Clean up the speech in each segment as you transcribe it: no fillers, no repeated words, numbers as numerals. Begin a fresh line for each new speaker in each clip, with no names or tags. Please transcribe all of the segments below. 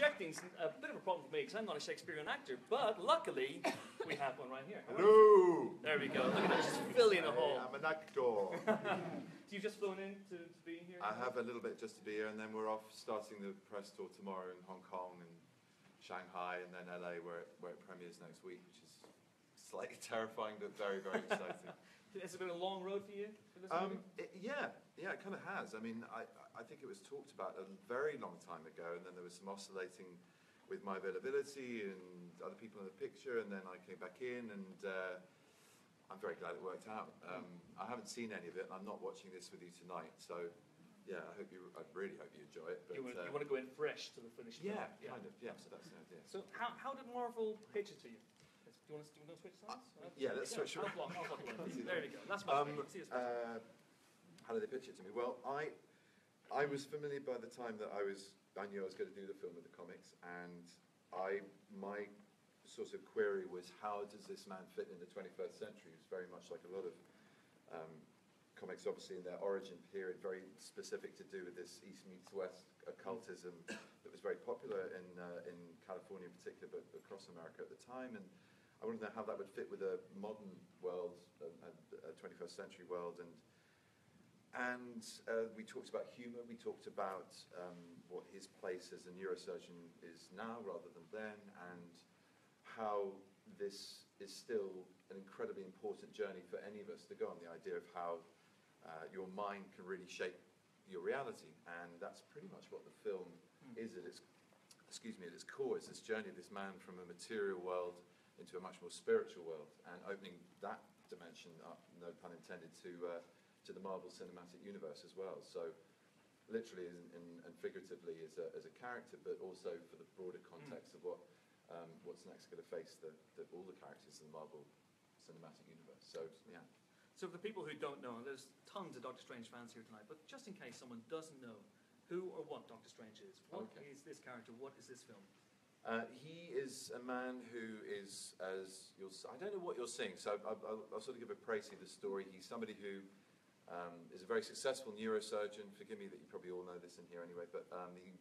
projecting's a bit of a problem for me because I'm not a Shakespearean actor, but luckily we have one right here.
Hello!
There we go. Look at this, filling the hall.
I'm an actor.
So you've just flown in to be here?
I have a little bit just to be here, and then we're off starting the press tour tomorrow in Hong Kong and Shanghai, and then LA where it premieres next week, which is slightly terrifying but very, very exciting.
Has it been a long road for you for this movie?
Yeah, it kind of has. I mean, I think it was talked about a very long time ago, and then there was some oscillating with my availability and other people in the picture, and then I came back in, and I'm very glad it worked out. I haven't seen any of it, and I'm not watching this with you tonight, so yeah, I really hope you enjoy it. But,
you want to go in fresh to the finished film?
Yeah, kind of, yeah, so that's the idea.
So how did Marvel pitch it to you? Do you want to switch sides?
Yeah, let's switch.
I'll block there we go. That's my
how did they pitch it to me? Well, I was familiar by the time that I knew I was going to do the film with the comics, and my sort of query was, how does this man fit in the 21st century? It's very much like a lot of comics, obviously in their origin period, very specific to do with this East meets West occultism that was very popular in California in particular, but across America at the time. And I wanted to know how that would fit with a modern world, a 21st century world, and we talked about humour. We talked about what his place as a neurosurgeon is now rather than then, and how this is still an incredibly important journey for any of us to go on. The idea of how your mind can really shape your reality, and that's pretty much what the film is at its core. It's this journey of this man from a material world into a much more spiritual world, and opening that dimension up, no pun intended, to the Marvel Cinematic Universe as well. So literally and figuratively as a character, but also for the broader context of what's next going to face all the characters in the Marvel Cinematic Universe. So yeah.
So for the people who don't know, and there's tons of Doctor Strange fans here tonight, but just in case someone doesn't know who or what Doctor Strange is, what is this character, what is this film?
He is a man who is, as I don't know what you're seeing, so I'll sort of give a précis of the story. He's somebody who is a very successful neurosurgeon. Forgive me that you probably all know this in here anyway, but he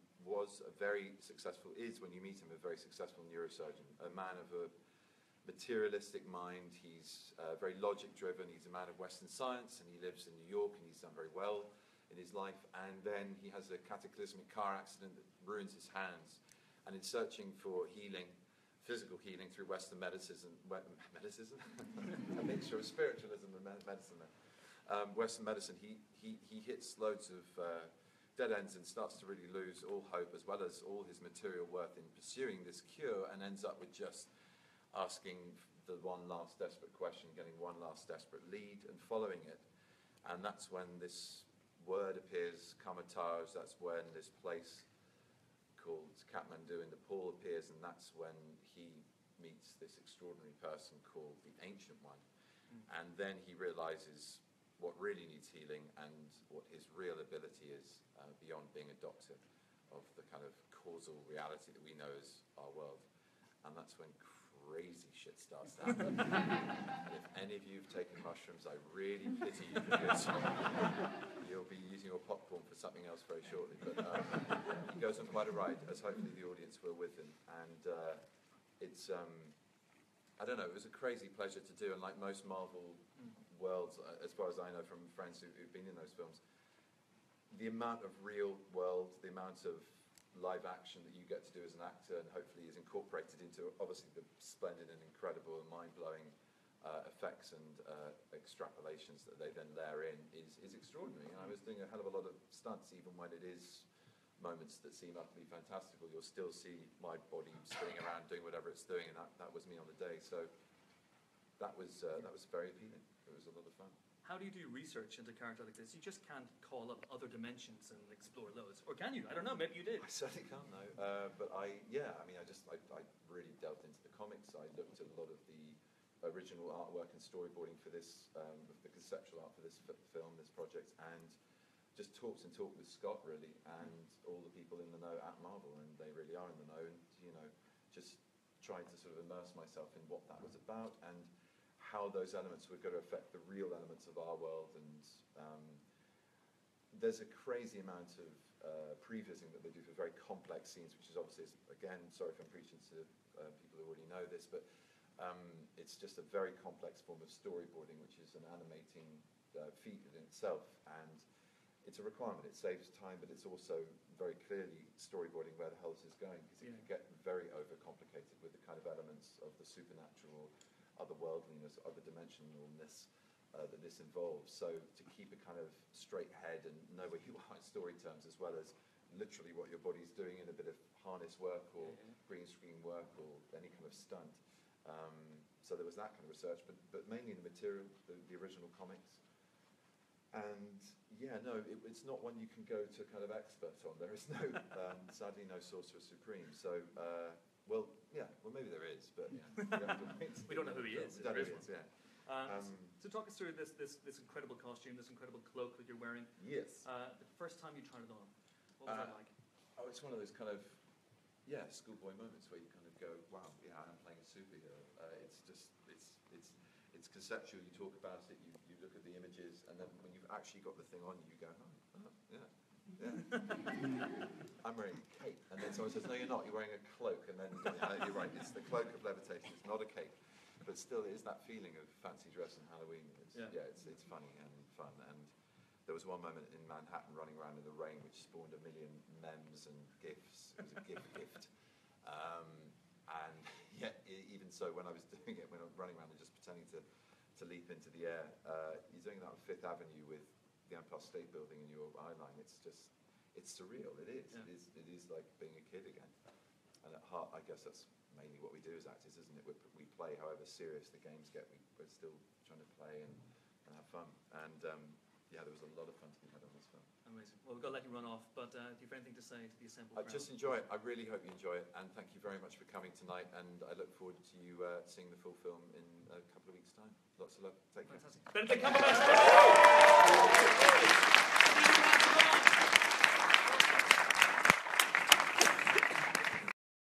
is, when you meet him, a very successful neurosurgeon, a man of a materialistic mind. He's very logic-driven. He's a man of Western science, and he lives in New York, and he's done very well in his life. And then he has a cataclysmic car accident that ruins his hands. And in searching for healing, physical healing through Western medicine, a mixture of spiritualism and medicine. Western medicine, he hits loads of dead ends and starts to really lose all hope, as well as all his material worth in pursuing this cure, and ends up with just asking the one last desperate question, getting one last desperate lead, and following it. And that's when this word appears, Kamatage. That's when this place called Kathmandu in Nepal appears, and that's when he meets this extraordinary person called the Ancient One. And then he realizes what really needs healing and what his real ability is beyond being a doctor of the kind of causal reality that we know as our world. And that's when crazy shit starts to happen. And if any of you have taken mushrooms, I really pity you, because you'll be using your popcorn for something else very shortly. But he goes on quite a ride, as hopefully the audience will with him. And it's, I don't know, it was a crazy pleasure to do. And like most Marvel worlds, as far as I know from friends who've been in those films, the amount of real world, the amount of live action that you get to do as an actor, and hopefully is incorporated into obviously the splendid and incredible and mind-blowing effects and extrapolations that they then layer in is extraordinary. And I was doing a hell of a lot of stunts, even when it is moments that seem utterly fantastical. You'll still see my body spinning around doing whatever it's doing, and that was me on the day. So that was very appealing. It was a lot of fun.
How do you do research into a character like this? You just can't call up other dimensions and explore those. Or can you? I don't know, maybe you did.
I certainly can't, no. But I really delved into the comics. I looked at a lot of the original artwork and storyboarding for this, the conceptual art for this film, this project, and just talked with Scott, really, and all the people in the know at Marvel, and they really are in the know, and, just tried to sort of immerse myself in what that was about, and how those elements were going to affect the real elements of our world. And there's a crazy amount prevising that they do for very complex scenes, which is obviously, again, sorry if I'm preaching to people who already know this, but it's just a very complex form of storyboarding, which is an animating feat in itself, and it's a requirement. It saves time, but it's also very clearly storyboarding where the hell this is going, because it can get very overcomplicated with the kind of elements of the supernatural, otherworldliness, other-dimensionalness that this involves. So to keep a kind of straight head and know where you are in story terms, as well as literally what your body's doing in a bit of harness work or green screen work or any kind of stunt. So there was that kind of research, but mainly the material, the original comics. And yeah, no, it's not one you can go to kind of expert on. There is no, sadly, no Sorcerer Supreme. So, well, maybe there is, but
we don't know who he is.
That is, yeah.
So talk us through this incredible costume, this incredible cloak that you're wearing.
Yes.
The first time you tried it on, what was that like?
Oh, it's one of those kind of, schoolboy moments where you kind of go, wow, yeah, I'm playing a superhero. It's conceptual. You talk about it, you look at the images, and then when you've actually got the thing on you, go, yeah. I'm wearing a cape, and then someone says, no, you're not. You're wearing a cloak, and then you're right. It's the cloak of levitation. It's not a cape, but still, it is that feeling of fancy dress and Halloween. It's funny and fun. And there was one moment in Manhattan running around in the rain, which spawned a million memes and gifs. It was a gift. And yet, even so, when I was doing it, when I was running around and just pretending to leap into the air, you're doing that on Fifth Avenue with the Empire State Building in your eyeline. It's surreal. It is. Yeah. It is like being a kid again. And at heart, I guess that's mainly what we do as actors, isn't it? We play however serious the games get. We're still trying to play and have fun. And there was a lot of fun to be had on this film.
Amazing. Well, we've got to let you run off, but do you have anything to say to the assembled crowd?
Just enjoy it. I really hope you enjoy it, and thank you very much for coming tonight, and I look forward to you seeing the full film in a couple of weeks' time. Lots of love. Take care.
Fantastic. Benedict Cumberbatch!